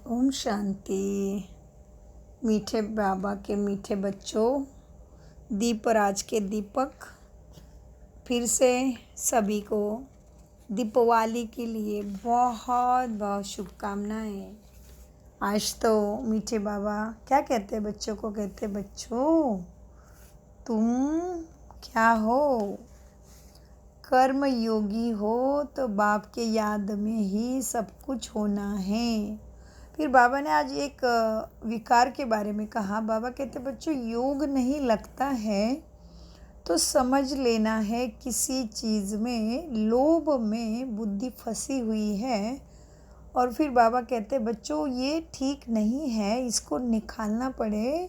ओम शांति। मीठे बाबा के मीठे बच्चों, दीपराज के दीपक, फिर से सभी को दीपावली के लिए बहुत बहुत शुभकामनाएं। आज तो मीठे बाबा क्या कहते हैं बच्चों को? कहते हैं, बच्चों तुम क्या हो? कर्म योगी हो तो बाप के याद में ही सब कुछ होना है। फिर बाबा ने आज एक विकार के बारे में कहा। बाबा कहते, बच्चों योग नहीं लगता है तो समझ लेना है किसी चीज़ में लोभ में बुद्धि फंसी हुई है। और फिर बाबा कहते, बच्चों ये ठीक नहीं है, इसको निकालना पड़े,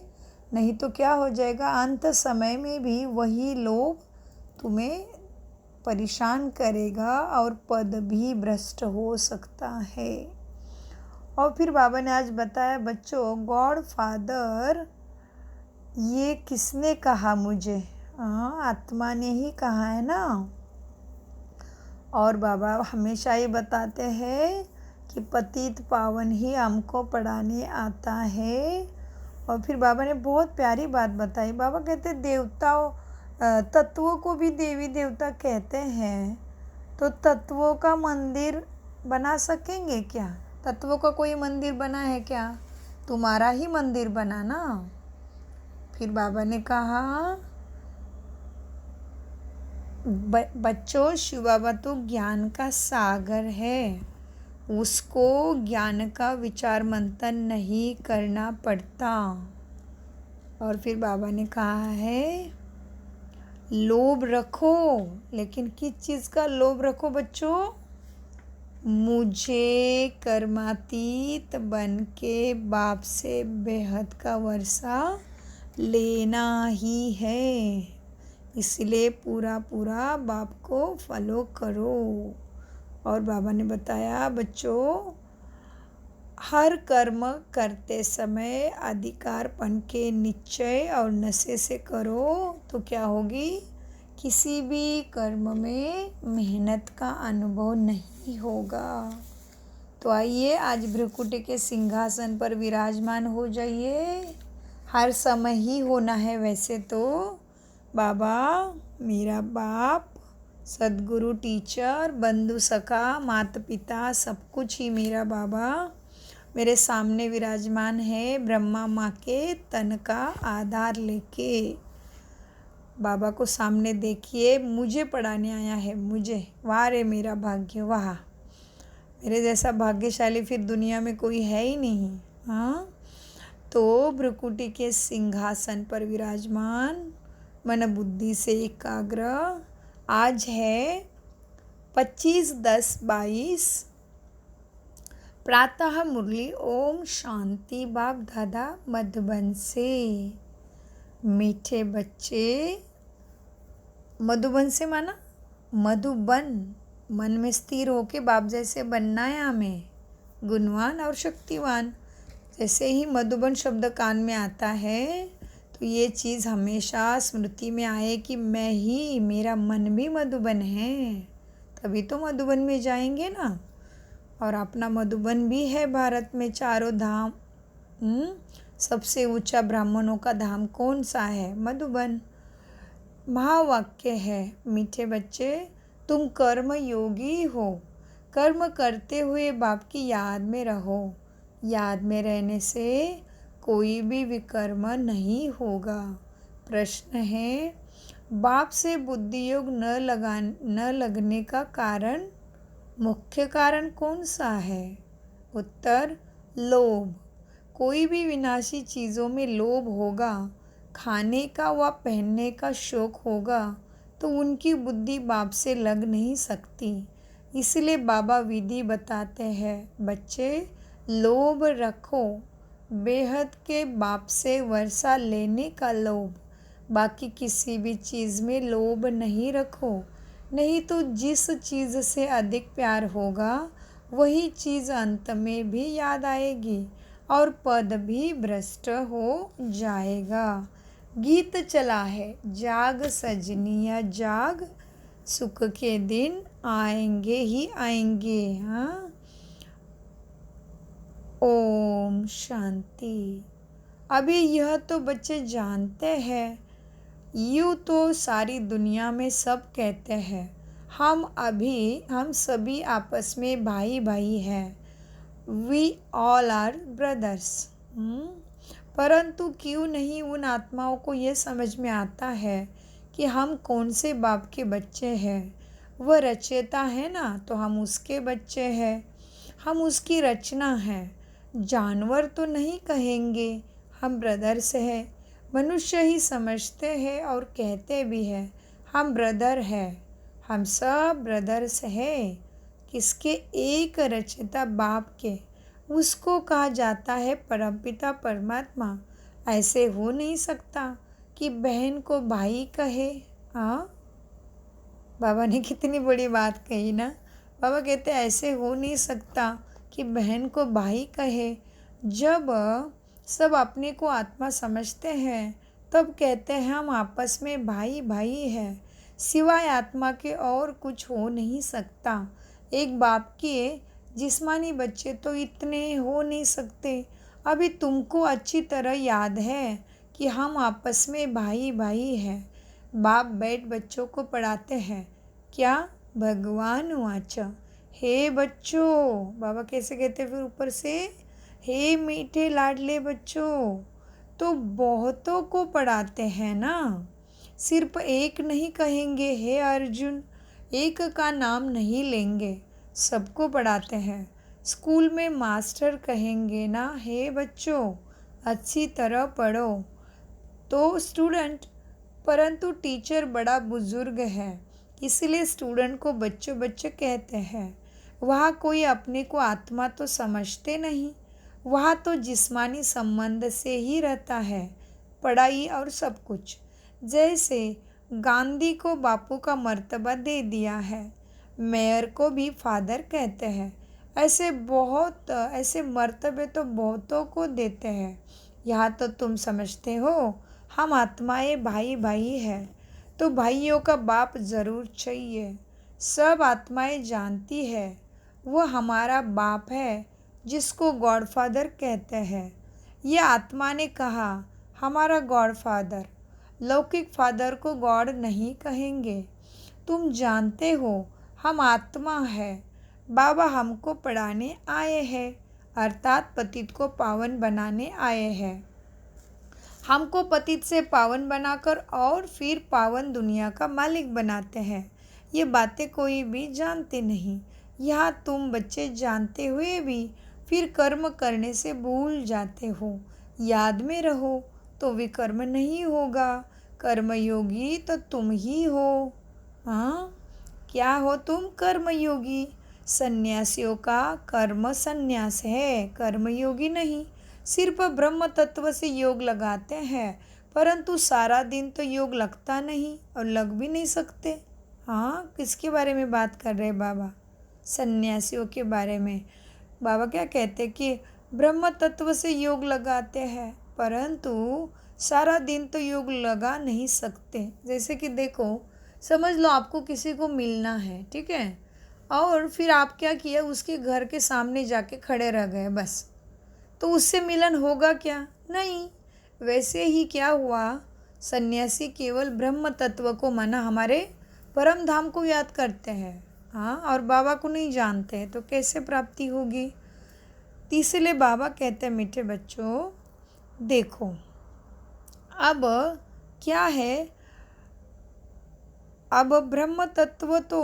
नहीं तो क्या हो जाएगा, अंत समय में भी वही लोभ तुम्हें परेशान करेगा और पद भी भ्रष्ट हो सकता है। और फिर बाबा ने आज बताया, बच्चों गॉड फादर ये किसने कहा मुझे? आत्मा ने ही कहा है ना। और बाबा हमेशा ये बताते हैं कि पतित पावन ही हमको पढ़ाने आता है। और फिर बाबा ने बहुत प्यारी बात बताई। बाबा कहते, देवताओं तत्वों को भी देवी देवता कहते हैं, तो तत्वों का मंदिर बना सकेंगे क्या? तत्वों का कोई मंदिर बना है क्या? तुम्हारा ही मंदिर बना ना। फिर बाबा ने कहा, बच्चों शिव बाबा तो ज्ञान का सागर है, उसको ज्ञान का विचार मंथन नहीं करना पड़ता। और फिर बाबा ने कहा है, लोभ रखो, लेकिन किस चीज़ का लोभ रखो बच्चों? मुझे कर्मातीत बन के बाप से बेहद का वर्षा लेना ही है, इसलिए पूरा पूरा बाप को फॉलो करो। और बाबा ने बताया, बच्चों हर कर्म करते समय अधिकारपन के निश्चय और नशे से करो तो क्या होगी? किसी भी कर्म में मेहनत का अनुभव नहीं होगा। तो आइए आज भ्रकुटी के सिंहासन पर विराजमान हो जाइए। हर समय ही होना है वैसे तो। बाबा मेरा बाप, सदगुरु, टीचर, बंधु, सखा, माता पिता, सब कुछ ही मेरा बाबा मेरे सामने विराजमान है, ब्रह्मा माँ के तन का आधार लेके। बाबा को सामने देखिए, मुझे पढ़ाने आया है, मुझे। वाह रे मेरा भाग्य, वाह, मेरे जैसा भाग्यशाली फिर दुनिया में कोई है ही नहीं। हाँ, तो भ्रकुटी के सिंहासन पर विराजमान, मन बुद्धि से एकाग्र। आज है 25/10/22, प्रातः मुरली ओम शांति बाप दादा मधुबन से। मीठे बच्चे, मधुबन से माना मधुबन, मन में स्थिर होके बाप जैसे बनना है हमें, गुणवान और शक्तिवान। जैसे ही मधुबन शब्द कान में आता है तो ये चीज़ हमेशा स्मृति में आए कि मैं ही, मेरा मन भी मधुबन है, तभी तो मधुबन में जाएंगे ना। और अपना मधुबन भी है भारत में चारों धाम। सबसे ऊंचा ब्राह्मणों का धाम कौन सा है? मधुबन। महावाक्य है, मीठे बच्चे तुम कर्म योगी हो, कर्म करते हुए बाप की याद में रहो। याद में रहने से कोई भी विकर्म नहीं होगा। प्रश्न है, बाप से बुद्धि योग न लगने का कारण, मुख्य कारण कौन सा है? उत्तर, लोभ। कोई भी विनाशी चीज़ों में लोभ होगा, खाने का व पहनने का शौक होगा, तो उनकी बुद्धि बाप से लग नहीं सकती। इसलिए बाबा विधि बताते हैं, बच्चे लोभ रखो, बेहद के बाप से वर्षा लेने का लोभ, बाकी किसी भी चीज़ में लोभ नहीं रखो। नहीं तो जिस चीज़ से अधिक प्यार होगा वही चीज़ अंत में भी याद आएगी और पद भी भ्रष्ट हो जाएगा। गीत चला है, जाग सजनिया जाग, सुख के दिन आएंगे ही आएंगे। हाँ, ओम। ओम शांति। अभी यह तो बच्चे जानते हैं, यूँ तो सारी दुनिया में सब कहते हैं हम सभी आपस में भाई भाई हैं, वी ऑल आर ब्रदर्स। परंतु क्यों नहीं उन आत्माओं को यह समझ में आता है कि हम कौन से बाप के बच्चे हैं। वह रचयिता है ना, तो हम उसके बच्चे हैं, हम उसकी रचना हैं। जानवर तो नहीं कहेंगे, हम ब्रदर्स हैं। मनुष्य ही समझते हैं और कहते भी हैं हम ब्रदर हैं। हम सब ब्रदर्स हैं। किसके? एक रचयिता बाप के। उसको कहा जाता है परमपिता परमात्मा। ऐसे हो नहीं सकता कि बहन को भाई कहे। हाँ, बाबा ने कितनी बड़ी बात कही ना। बाबा कहते ऐसे हो नहीं सकता कि बहन को भाई कहे। जब सब अपने को आत्मा समझते हैं तब कहते हैं हम आपस में भाई भाई हैं। सिवाय आत्मा के और कुछ हो नहीं सकता। एक बाप के जिस्मानी बच्चे तो इतने हो नहीं सकते। अभी तुमको अच्छी तरह याद है कि हम आपस में भाई भाई हैं। बाप बैठ बच्चों को पढ़ाते हैं। क्या? भगवान वाच, हे बच्चों। बाबा कैसे कहते फिर ऊपर से? हे मीठे लाडले बच्चों। तो बहुतों को पढ़ाते हैं ना, सिर्फ एक नहीं कहेंगे हे अर्जुन, एक का नाम नहीं लेंगे, सबको पढ़ाते हैं। स्कूल में मास्टर कहेंगे ना, हे बच्चों अच्छी तरह पढ़ो, तो स्टूडेंट। परंतु टीचर बड़ा बुजुर्ग है, इसलिए स्टूडेंट को बच्चों बच्चे कहते हैं। वहाँ कोई अपने को आत्मा तो समझते नहीं, वहाँ तो जिस्मानी संबंध से ही रहता है, पढ़ाई और सब कुछ। जैसे गांधी को बापू का मर्तबा दे दिया है, मेयर को भी फादर कहते हैं। ऐसे मर्तबे तो बहुतों को देते हैं। यहाँ तो तुम समझते हो हम आत्माएं भाई भाई हैं, तो भाइयों का बाप ज़रूर चाहिए। सब आत्माएं जानती है वो हमारा बाप है, जिसको गॉडफादर कहते हैं। ये आत्मा ने कहा हमारा गॉडफादर। लौकिक फादर को गॉड नहीं कहेंगे। तुम जानते हो हम आत्मा है। बाबा हमको पढ़ाने आए हैं, अर्थात पतित को पावन बनाने आए हैं। हमको पतित से पावन बनाकर और फिर पावन दुनिया का मालिक बनाते हैं। ये बातें कोई भी जानते नहीं। यहाँ तुम बच्चे जानते हुए भी फिर कर्म करने से भूल जाते हो। याद में रहो तो विकर्म नहीं होगा। कर्मयोगी तो तुम ही हो। हाँ, क्या हो तुम? कर्मयोगी। सन्यासियों का कर्म संन्यास है, कर्मयोगी नहीं। सिर्फ ब्रह्म तत्व से योग लगाते हैं, परंतु सारा दिन तो योग लगता नहीं और लग भी नहीं सकते। हाँ, किसके बारे में बात कर रहे बाबा? सन्यासियों के बारे में। बाबा क्या कहते कि ब्रह्म तत्व से योग लगाते हैं, परंतु सारा दिन तो योग लगा नहीं सकते। जैसे कि देखो, समझ लो आपको किसी को मिलना है, ठीक है, और फिर आप क्या किया, उसके घर के सामने जाके खड़े रह गए बस, तो उससे मिलन होगा क्या? नहीं। वैसे ही क्या हुआ, सन्यासी केवल ब्रह्म तत्व को माना हमारे परम धाम को याद करते हैं, हाँ, और बाबा को नहीं जानते हैं, तो कैसे प्राप्ति होगी? इसलिए बाबा कहते हैं मीठे बच्चों, देखो अब क्या है, अब ब्रह्म तत्व तो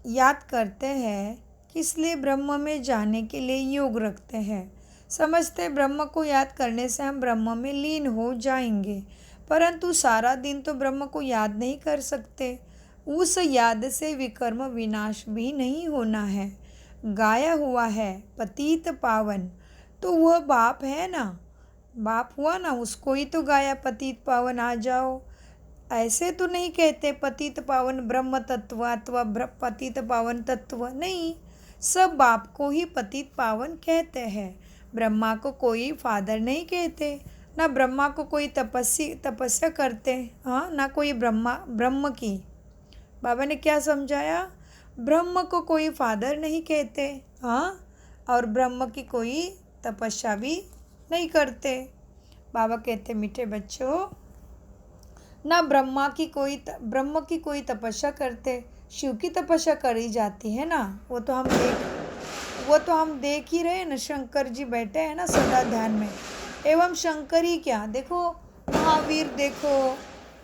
याद करते हैं, इसलिए ब्रह्म में जाने के लिए योग रखते हैं। समझते ब्रह्म को याद करने से हम ब्रह्म में लीन हो जाएंगे, परंतु सारा दिन तो ब्रह्म को याद नहीं कर सकते। उस याद से विकर्म विनाश भी नहीं होना है। गाया हुआ है पतित पावन, तो वह बाप है ना, बाप हुआ ना, उसको ही तो गाया पतित पावन आ जाओ। ऐसे तो नहीं कहते पतित पावन ब्रह्म तत्व अथवा पतित पावन तत्व, नहीं, सब बाप को ही पतित पावन कहते हैं। ब्रह्मा को कोई फादर नहीं कहते, ना ब्रह्मा को कोई तपस्या करते, हाँ, ना कोई ब्रह्म की। बाबा ने क्या समझाया? ब्रह्म को कोई फादर नहीं कहते, हाँ, और ब्रह्म की कोई तपस्या भी नहीं करते। बाबा कहते मीठे बच्चों, ना ब्रह्म की कोई तपस्या करते, शिव की तपस्या करी जाती है ना। वो तो हम देख ही रहे हैं ना, शंकर जी बैठे हैं ना सदा ध्यान में। एवं शंकर ही क्या, देखो महावीर देखो,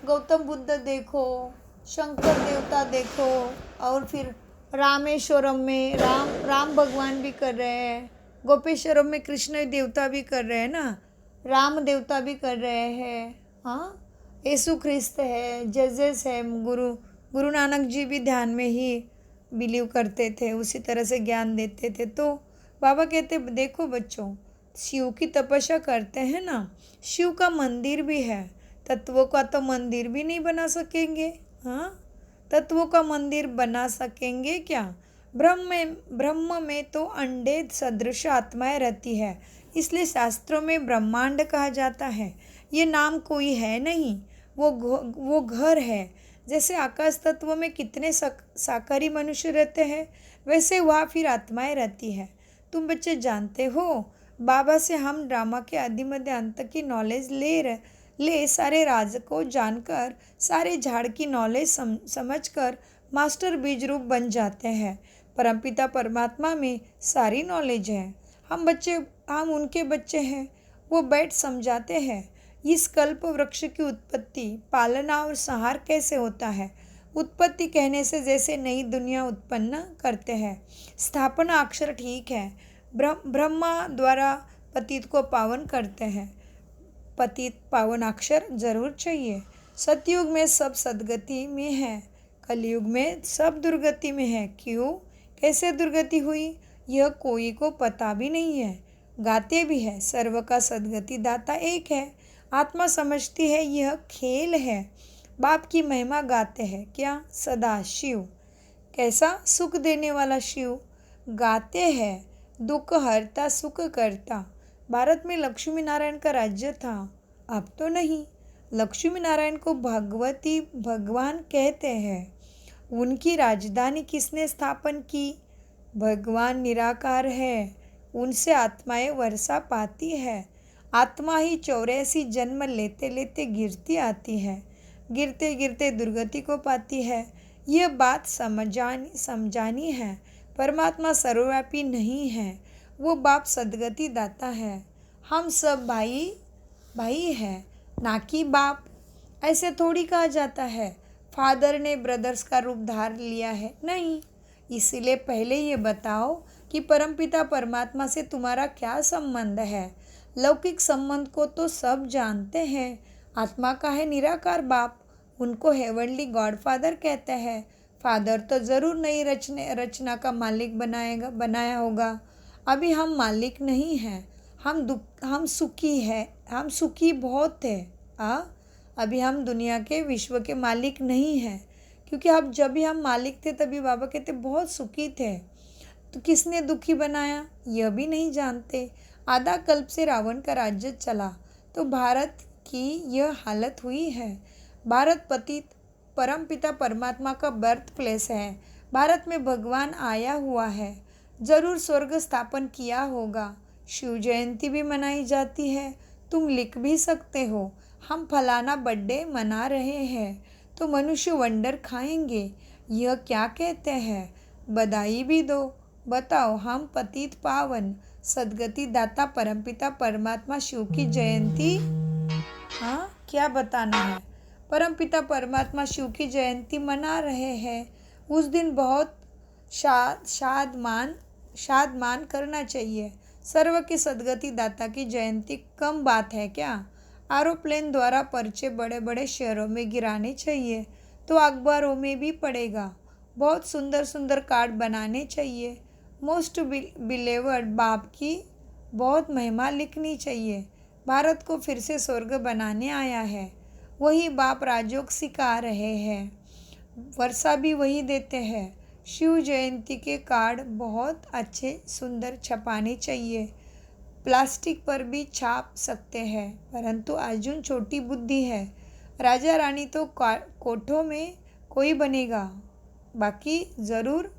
गौतम बुद्ध देखो, शंकर देवता देखो, और फिर रामेश्वरम में राम भगवान भी कर रहे हैं, गोपेश्वरम में कृष्ण देवता भी कर रहे हैं ना, राम देवता भी कर रहे हैं। हाँ, यीशु ख्रिस्त है, जेजस है, गुरु नानक जी भी ध्यान में ही बिलीव करते थे, उसी तरह से ज्ञान देते थे। तो बाबा कहते देखो बच्चों, शिव की तपस्या करते हैं ना, शिव का मंदिर भी है, तत्वों का तो मंदिर भी नहीं बना सकेंगे। हाँ, तत्वों का मंदिर बना सकेंगे क्या? ब्रह्म में तो अंडे सदृश आत्माएं रहती है, इसलिए शास्त्रों में ब्रह्मांड कहा जाता है। ये नाम कोई है नहीं, वो घर है। जैसे आकाश तत्व में कितने शाकाहारी मनुष्य रहते हैं, वैसे वहाँ फिर आत्माएं रहती है। तुम बच्चे जानते हो, बाबा से हम ड्रामा के आदि मध्य अंत की नॉलेज ले सारे राज को जानकर, सारे झाड़ की नॉलेज समझकर मास्टर बीज रूप बन जाते हैं। परमपिता परमात्मा में सारी नॉलेज है। हम उनके बच्चे हैं। वो बैठ समझाते हैं इस कल्प वृक्ष की उत्पत्ति, पालना और संहार कैसे होता है। उत्पत्ति कहने से जैसे नई दुनिया उत्पन्न करते हैं, स्थापना अक्षर ठीक है। ब्रह्मा द्वारा पतित को पावन करते हैं, पतित पावन अक्षर जरूर चाहिए। सतयुग में सब सदगति में है, कलयुग में सब दुर्गति में है। क्यों, कैसे दुर्गति हुई, यह कोई को पता भी नहीं है। गाते भी है, सर्व का सदगति दाता एक है। आत्मा समझती है यह खेल है, बाप की महिमा गाते हैं क्या, सदा शिव। कैसा सुख देने वाला शिव गाते हैं, दुख हरता सुख करता। भारत में लक्ष्मी नारायण का राज्य था, अब तो नहीं। लक्ष्मी नारायण को भगवती भगवान कहते हैं। उनकी राजधानी किसने स्थापन की? भगवान निराकार है, उनसे आत्माएं वर्षा पाती है। आत्मा ही 84 जन्म लेते लेते गिरती आती है, गिरते गिरते दुर्गति को पाती है। यह बात समझानी है। परमात्मा सर्वव्यापी नहीं है, वो बाप सदगति दाता है। हम सब भाई हैं, ना कि बाप। ऐसे थोड़ी कहा जाता है फादर ने ब्रदर्स का रूप धार लिया है, नहीं। इसीलिए पहले ये बताओ कि परमपिता परमात्मा से तुम्हारा क्या संबंध है। लौकिक संबंध को तो सब जानते हैं। आत्मा का है निराकार बाप, उनको हेवनली गॉडफादर कहते हैं। फादर तो ज़रूर नई रचना का मालिक बनाया होगा। अभी हम मालिक नहीं हैं, हम सुखी हैं, हम सुखी बहुत थे। अभी हम दुनिया के विश्व के मालिक नहीं हैं, क्योंकि अब जब भी हम मालिक थे तभी बाबा कहते बहुत सुखी थे। तो किसने दुखी बनाया, यह भी नहीं जानते। आधा कल्प से रावण का राज्य चला तो भारत की यह हालत हुई है। भारत पतित परमपिता परमात्मा का बर्थ प्लेस है। भारत में भगवान आया हुआ है, जरूर स्वर्ग स्थापन किया होगा। शिव जयंती भी मनाई जाती है। तुम लिख भी सकते हो, हम फलाना बर्थडे मना रहे हैं, तो मनुष्य वंडर खाएंगे यह क्या कहते हैं। बधाई भी दो, बताओ हम पतित पावन सदगति दाता परमपिता परमात्मा शिव की जयंती, क्या बताना है। परमपिता परमात्मा शिव की जयंती मना रहे हैं। उस दिन बहुत शादमान करना चाहिए। सर्व की सदगति दाता की जयंती कम बात है क्या। एरोप्लेन द्वारा पर्चे बड़े बड़े शहरों में गिराने चाहिए, तो अखबारों में भी पड़ेगा। बहुत सुंदर सुंदर कार्ड बनाने चाहिए। मोस्ट बिलीवर्ड बाप की बहुत महिमा लिखनी चाहिए। भारत को फिर से स्वर्ग बनाने आया है, वही बाप राजयोग सिखा रहे हैं, वर्षा भी वही देते हैं। शिव जयंती के कार्ड बहुत अच्छे सुंदर छपाने चाहिए। प्लास्टिक पर भी छाप सकते हैं, परंतु अर्जुन छोटी बुद्धि है। राजा रानी तो कोठों में कोई बनेगा, बाकी ज़रूर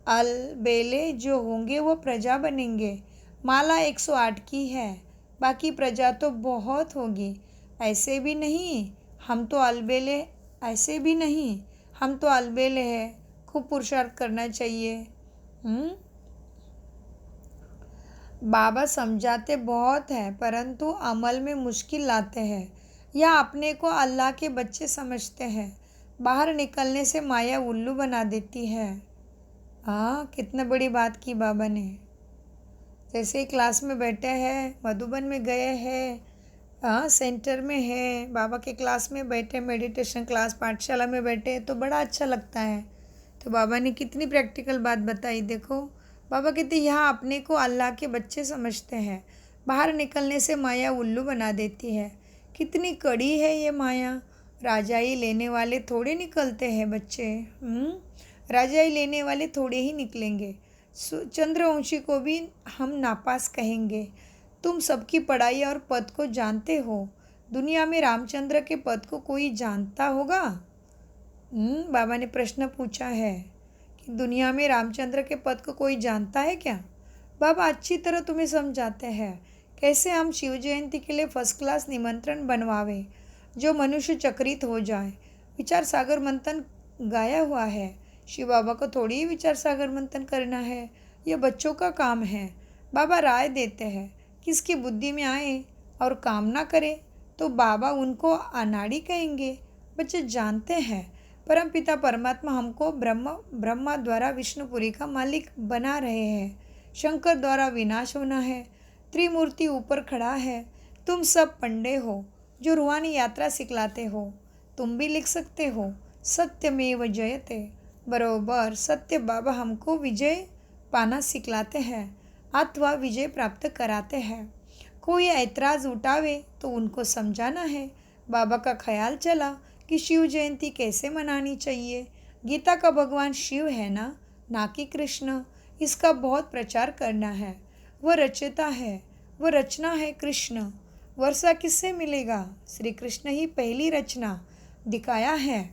अलबेले जो होंगे वो प्रजा बनेंगे। माला 108 की है, बाकी प्रजा तो बहुत होगी। ऐसे भी नहीं हम तो अलबेले ऐसे भी नहीं हम तो अलबेले हैं, खूब पुरुषार्थ करना चाहिए। बाबा समझाते बहुत हैं परंतु अमल में मुश्किल लाते हैं या अपने को अल्लाह के बच्चे समझते हैं। बाहर निकलने से माया उल्लू बना देती है। हाँ, कितने बड़ी बात की बाबा ने। जैसे ही क्लास में बैठे हैं, मधुबन में गए हैं, हाँ सेंटर में है, बाबा के क्लास में बैठे, मेडिटेशन क्लास पाठशाला में बैठे तो बड़ा अच्छा लगता है। तो बाबा ने कितनी प्रैक्टिकल बात बताई। देखो बाबा कहते यहाँ अपने को अल्लाह के बच्चे समझते हैं, बाहर निकलने से माया उल्लू बना देती है। कितनी कड़ी है ये माया। राजाई लेने वाले थोड़े निकलते हैं बच्चे। राजाई लेने वाले थोड़े ही निकलेंगे। चंद्रवंशी को भी हम नापास कहेंगे। तुम सबकी पढ़ाई और पद को जानते हो, दुनिया में रामचंद्र के पद को कोई जानता होगा? बाबा ने प्रश्न पूछा है कि दुनिया में रामचंद्र के पद को कोई जानता है क्या? बाबा अच्छी तरह तुम्हें समझाते हैं कैसे हम शिव जयंती के लिए फर्स्ट क्लास निमंत्रण बनवावे जो मनुष्य चक्रित हो जाए। विचार सागर मंथन गाया हुआ है, शिव बाबा को थोड़ी ही विचार सागर मंथन करना है, यह बच्चों का काम है। बाबा राय देते हैं किसकी बुद्धि में आए और काम ना करे तो बाबा उनको अनाड़ी कहेंगे। बच्चे जानते हैं परमपिता परमात्मा हमको ब्रह्मा द्वारा विष्णुपुरी का मालिक बना रहे हैं, शंकर द्वारा विनाश होना है, त्रिमूर्ति ऊपर खड़ा है। तुम सब पंडे हो जो रूहानी यात्रा सिखलाते हो, तुम भी लिख सकते हो सत्यमेव जयते। बरोबर सत्य बाबा हमको विजय पाना सिखलाते हैं अथवा विजय प्राप्त कराते हैं। कोई ऐतराज़ उठावे तो उनको समझाना है। बाबा का ख्याल चला कि शिव जयंती कैसे मनानी चाहिए। गीता का भगवान शिव है ना कि कृष्ण। इसका बहुत प्रचार करना है। वह रचयिता है, वह रचना है कृष्ण। वर्षा किससे मिलेगा? श्री कृष्ण ही पहली रचना दिखाया है।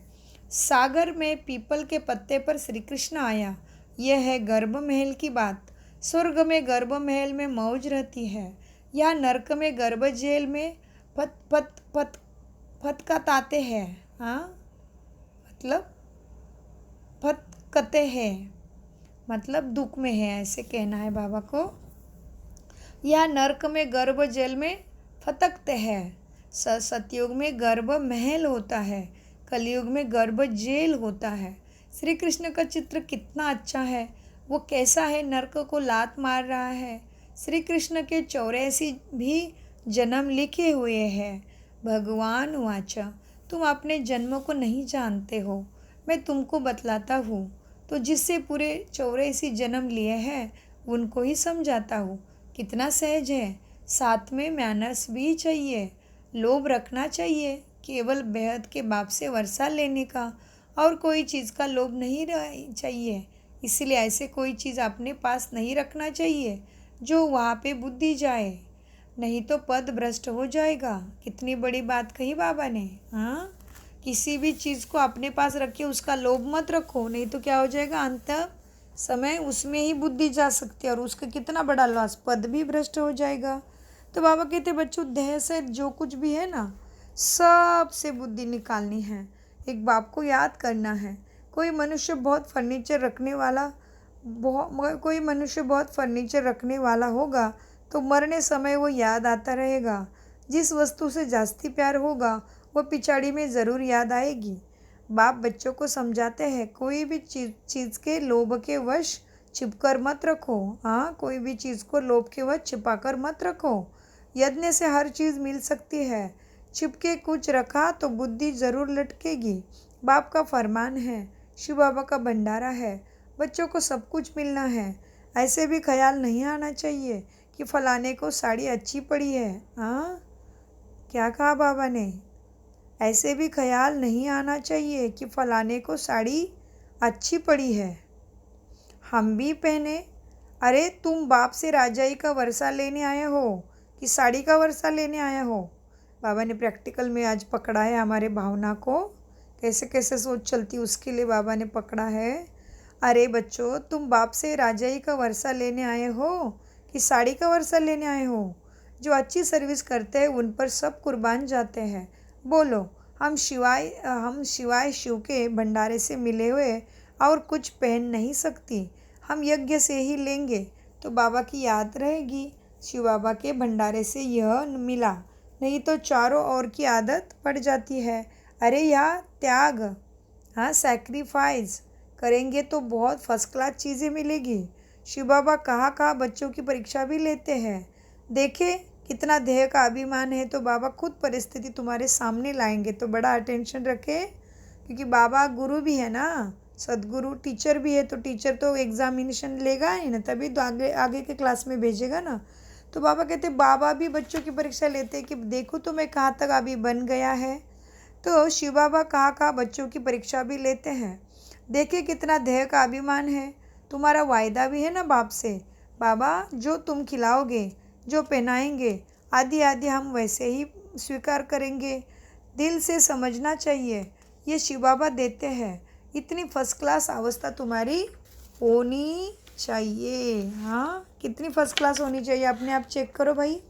सागर में पीपल के पत्ते पर श्री कृष्ण आया। यह है गर्भ महल की बात। स्वर्ग में गर्भ महल में मौज रहती है, या नरक में गर्भ जेल में फटकते हैं। हाँ मतलब फटकते हैं मतलब दुख में है, ऐसे कहना है बाबा को। या नरक में गर्भ जेल में फटकते हैं। सतयुग में गर्भ महल होता है, कलयुग में गर्भ जेल होता है। श्री कृष्ण का चित्र कितना अच्छा है। वो कैसा है, नरक को लात मार रहा है। श्री कृष्ण के 84 भी जन्म लिखे हुए हैं। भगवान वाचा, तुम अपने जन्मों को नहीं जानते हो, मैं तुमको बतलाता हूँ। तो जिससे पूरे 84 जन्म लिए हैं उनको ही समझाता हूँ। कितना सहज है। साथ में मैनर्स भी चाहिए, लोभ रखना चाहिए, केवल बेहद के बाप से वर्षा लेने का, और कोई चीज़ का लोभ नहीं चाहिए। इसलिए ऐसे कोई चीज़ अपने पास नहीं रखना चाहिए जो वहाँ पे बुद्धि जाए, नहीं तो पद भ्रष्ट हो जाएगा। कितनी बड़ी बात कही बाबा ने। हाँ, किसी भी चीज़ को अपने पास रखिए, उसका लोभ मत रखो, नहीं तो क्या हो जाएगा, अंत समय उसमें ही बुद्धि जा सकती है और उसका कितना बड़ा लॉस, पद भी भ्रष्ट हो जाएगा। तो बाबा कहते बच्चों, देह से जो कुछ भी है ना, सब से बुद्धि निकालनी है। एक बाप को याद करना है। कोई मनुष्य बहुत फर्नीचर रखने वाला होगा तो मरने समय वो याद आता रहेगा। जिस वस्तु से जास्ती प्यार होगा वो पिछाड़ी में ज़रूर याद आएगी। बाप बच्चों को समझाते हैं, कोई भी चीज़ के लोभ के वश छिपकर मत रखो। हाँ, कोई भी चीज़ को लोभ के वश छिपाकर मत रखो। यज्ञ से हर चीज़ मिल सकती है, छिपके कुछ रखा तो बुद्धि ज़रूर लटकेगी। बाप का फरमान है, शिव बाबा का भंडारा है, बच्चों को सब कुछ मिलना है। ऐसे भी ख्याल नहीं आना चाहिए कि फलाने को साड़ी अच्छी पड़ी है। हाँ, क्या कहा बाबा ने? ऐसे भी ख्याल नहीं आना चाहिए कि फलाने को साड़ी अच्छी पड़ी है, हम भी पहने। अरे तुम बाप से राजाई का वर्षा लेने आए हो कि साड़ी का वर्षा लेने आया हो? बाबा ने प्रैक्टिकल में आज पकड़ा है हमारे भावना को, कैसे कैसे सोच चलती उसके लिए बाबा ने पकड़ा है। अरे बच्चों, तुम बाप से राजाई का वर्षा लेने आए हो कि साड़ी का वर्षा लेने आए हो? जो अच्छी सर्विस करते हैं उन पर सब कुर्बान जाते हैं। बोलो, हम शिवाय शिव के भंडारे से मिले हुए और कुछ पहन नहीं सकती। हम यज्ञ से ही लेंगे तो बाबा की याद रहेगी। शिव बाबा के भंडारे से यह मिला, नहीं तो चारों ओर की आदत पड़ जाती है। अरे यार, त्याग, हाँ, सैक्रिफाइस करेंगे तो बहुत फर्स्ट क्लास चीज़ें मिलेगी। शिव बाबा कहाँ कहाँ बच्चों की परीक्षा भी लेते हैं। देखे कितना देह का अभिमान है, तो बाबा खुद परिस्थिति तुम्हारे सामने लाएंगे, तो बड़ा अटेंशन रखे, क्योंकि बाबा गुरु भी है ना, सदगुरु टीचर भी है, तो टीचर तो एग्जामिनेशन लेगा ही ना, तभी तो आगे आगे के क्लास में भेजेगा ना। तो बाबा कहते बाबा भी बच्चों की परीक्षा लेते हैं कि देखो तो मैं कहाँ तक अभी बन गया है। तो शिव बाबा कहाँ कहाँ बच्चों की परीक्षा भी लेते हैं। देखिए कितना देह का अभिमान है। तुम्हारा वायदा भी है ना बाप से, बाबा जो तुम खिलाओगे, जो पहनाएंगे, आदि आदि हम वैसे ही स्वीकार करेंगे। दिल से समझना चाहिए, ये शिव बाबा देते हैं। इतनी फर्स्ट क्लास अवस्था तुम्हारी होनी चाहिए। हाँ, कितनी फर्स्ट क्लास होनी चाहिए, अपने आप चेक करो भाई।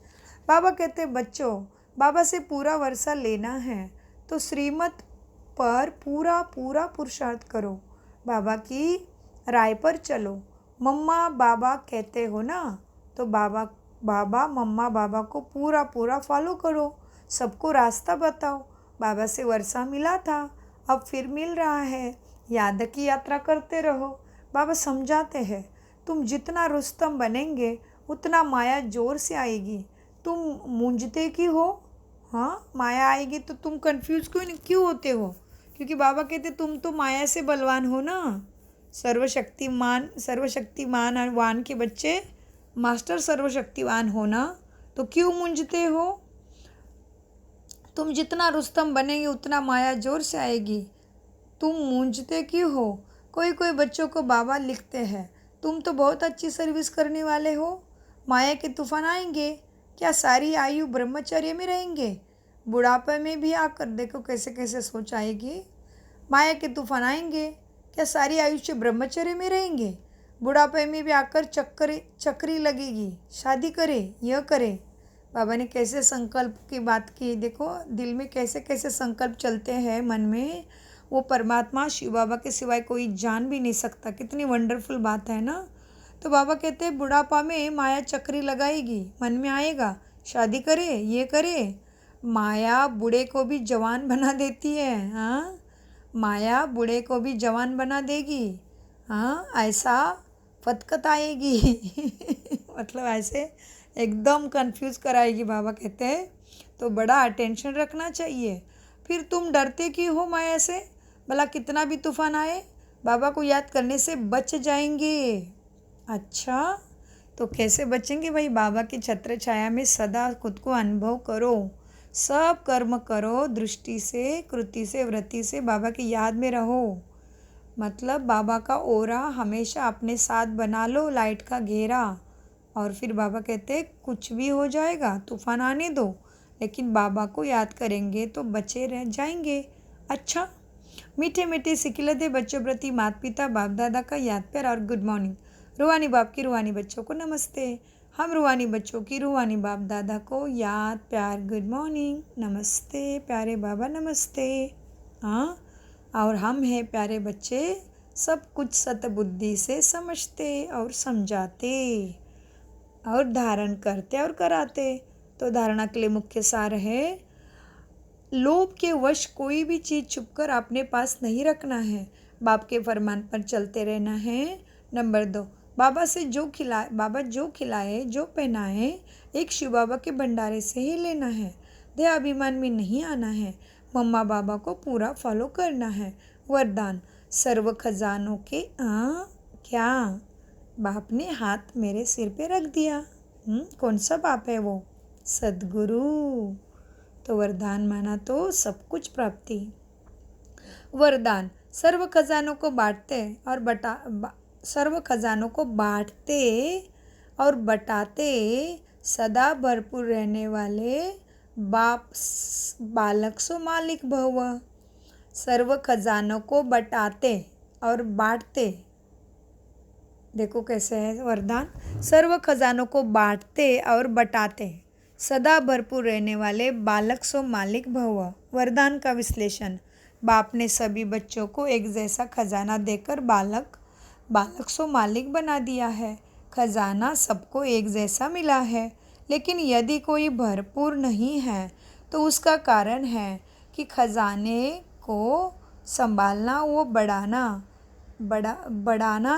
बाबा कहते बच्चों, बाबा से पूरा वर्षा लेना है तो श्रीमत पर पूरा पूरा पुरुषार्थ करो। बाबा की राय पर चलो। मम्मा बाबा कहते हो ना, तो बाबा बाबा मम्मा बाबा को पूरा पूरा फॉलो करो। सबको रास्ता बताओ। बाबा से वर्षा मिला था, अब फिर मिल रहा है। याद की यात्रा करते रहो। बाबा समझाते हैं, तुम जितना रुस्तम बनेंगे उतना माया जोर से आएगी। तुम मूंझते की हो? हाँ, माया आएगी तो तुम कंफ्यूज क्यों होते हो? क्योंकि बाबा कहते तुम तो माया से बलवान हो ना। सर्वशक्तिमान और वान के बच्चे मास्टर सर्वशक्तिवान हो ना, तो क्यों मूंझते हो? तुम जितना रुस्तम बनेंगे उतना माया जोर से आएगी। तुम मूंझते क्यों हो? कोई कोई बच्चों को बाबा लिखते हैं, तुम तो बहुत अच्छी सर्विस करने वाले हो। माया के तूफान आएंगे, क्या सारी आयु ब्रह्मचर्य में रहेंगे? बुढ़ापे में भी आकर देखो कैसे कैसे सोच आएगी। माया के तूफान आएंगे, क्या सारी आयुष्य ब्रह्मचर्य में रहेंगे? बुढ़ापे में भी आकर चक्री लगेगी। शादी करे, यह करे। बाबा ने कैसे संकल्प की बात की, देखो दिल में कैसे कैसे संकल्प चलते हैं मन में। वो परमात्मा शिव बाबा के सिवाय कोई जान भी नहीं सकता। कितनी वंडरफुल बात है ना। तो बाबा कहते हैं बुढ़ापा में माया चक्री लगाएगी, मन में आएगा शादी करे, ये करे। माया बूढ़े को भी जवान बना देती है। हाँ, माया बूढ़े को भी जवान बना देगी। हाँ, ऐसा फतकत आएगी मतलब ऐसे एकदम कंफ्यूज कराएगी। बाबा कहते हैं तो बड़ा अटेंशन रखना चाहिए। फिर तुम डरते क्यों हो माया से? भला कितना भी तूफान आए, बाबा को याद करने से बच जाएंगे। अच्छा, तो कैसे बचेंगे भाई? बाबा की छत्र छाया में सदा खुद को अनुभव करो। सब कर्म करो दृष्टि से, कृति से, वृत्ति से, बाबा की याद में रहो। मतलब बाबा का ओरा हमेशा अपने साथ बना लो, लाइट का घेरा। और फिर बाबा कहते कुछ भी हो जाएगा, तूफान आने दो, लेकिन बाबा को याद करेंगे तो बचे रह जाएंगे। अच्छा, मीठे मीठे सिकिलते बच्चों प्रति माता पिता बाप दादा का याद प्यार और गुड मॉर्निंग। रूहानी बाप की रूहानी बच्चों को नमस्ते। हम रूहानी बच्चों की रूहानी बाप दादा को याद प्यार गुड मॉर्निंग, नमस्ते प्यारे बाबा, नमस्ते। हाँ, और हम हैं प्यारे बच्चे, सब कुछ सतबुद्धि से समझते और समझाते और धारण करते और कराते। तो धारणा के लिए मुख्य सार है, लोभ के वश कोई भी चीज़ छुपकर अपने पास नहीं रखना है, बाप के फरमान पर चलते रहना है। नंबर 2, बाबा जो खिलाए जो पहनाए एक शिव बाबा के भंडारे से ही लेना है। देह अभिमान में नहीं आना है। मम्मा बाबा को पूरा फॉलो करना है। वरदान, सर्व खजानों के क्या? बाप ने हाथ मेरे सिर पे रख दिया। कौन सा बाप है वो? सदगुरु। तो वरदान माना तो सब कुछ प्राप्ति। वरदान, सर्व खजानों को बांटते और बटाते सदा भरपूर रहने वाले बालक सो मालिक भव। सर्व खजानों को बटाते और बांटते देखो कैसे है वरदान। सर्व खजानों को बांटते और बटाते, सदा भरपूर रहने वाले बालक सो मालिक भव। वरदान का विश्लेषण। बाप ने सभी बच्चों को एक जैसा खजाना देकर बालक सो मालिक बना दिया है। खजाना सबको एक जैसा मिला है, लेकिन यदि कोई भरपूर नहीं है तो उसका कारण है कि खजाने को संभालना वो बढ़ाना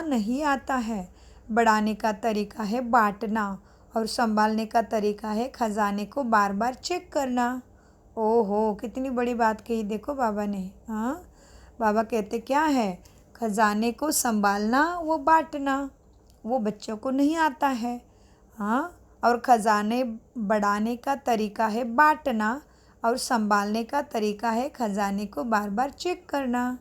नहीं आता है। बढ़ाने का तरीका है बांटना और संभालने का तरीका है खजाने को बार बार चेक करना। ओहो, कितनी बड़ी बात कही देखो बाबा ने। हाँ, बाबा कहते क्या है, खजाने को संभालना वो बांटना वो बच्चों को नहीं आता है। हाँ, और खजाने बढ़ाने का तरीका है बांटना और संभालने का तरीका है खजाने को बार बार चेक करना।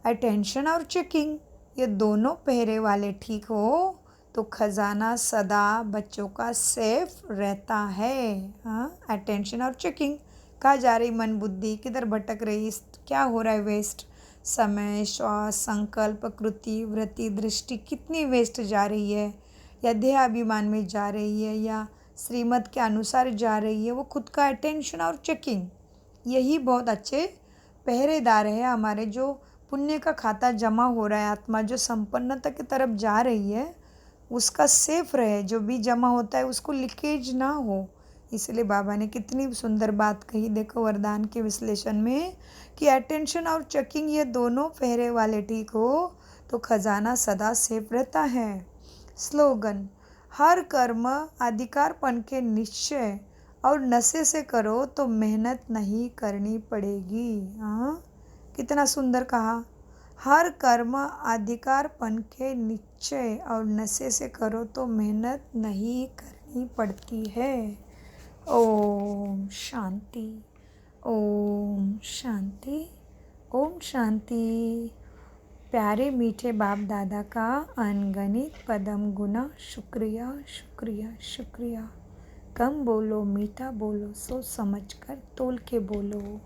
अटेंशन और चेकिंग, ये दोनों पहरे वाले ठीक हो तो खजाना सदा बच्चों का सेफ रहता है। हाँ, अटेंशन और चेकिंग। कहाँ जा रही मन बुद्धि, किधर भटक रही, क्या हो रहा है वेस्ट, समय, श्वास, संकल्प, कृति, वृत्ति, दृष्टि कितनी वेस्ट जा रही है, या देहाभिमान में जा रही है या श्रीमत के अनुसार जा रही है, वो खुद का अटेंशन और चेकिंग, यही बहुत अच्छे पहरेदार है हमारे। जो पुण्य का खाता जमा हो रहा है, आत्मा जो संपन्नता की तरफ जा रही है, उसका सेफ रहे, जो भी जमा होता है उसको लीकेज ना हो। इसलिए बाबा ने कितनी सुंदर बात कही देखो वरदान के विश्लेषण में कि अटेंशन और चेकिंग ये दोनों पहरे वाले ठीक हो तो खजाना सदा सेफ रहता है। स्लोगन। हर कर्म अधिकारपन के निश्चय और नशे से करो तो मेहनत नहीं करनी पड़ेगी। हाँ, कितना सुंदर कहा। हर कर्म अधिकारपन के निश्चय और नशे से करो तो मेहनत नहीं करनी पड़ती है। ओम शांति, ओम शांति, ओम शांति। प्यारे मीठे बाप दादा का अनगणित पदम गुना शुक्रिया शुक्रिया शुक्रिया। कम बोलो, मीठा बोलो, सोच समझ कर तोल के बोलो।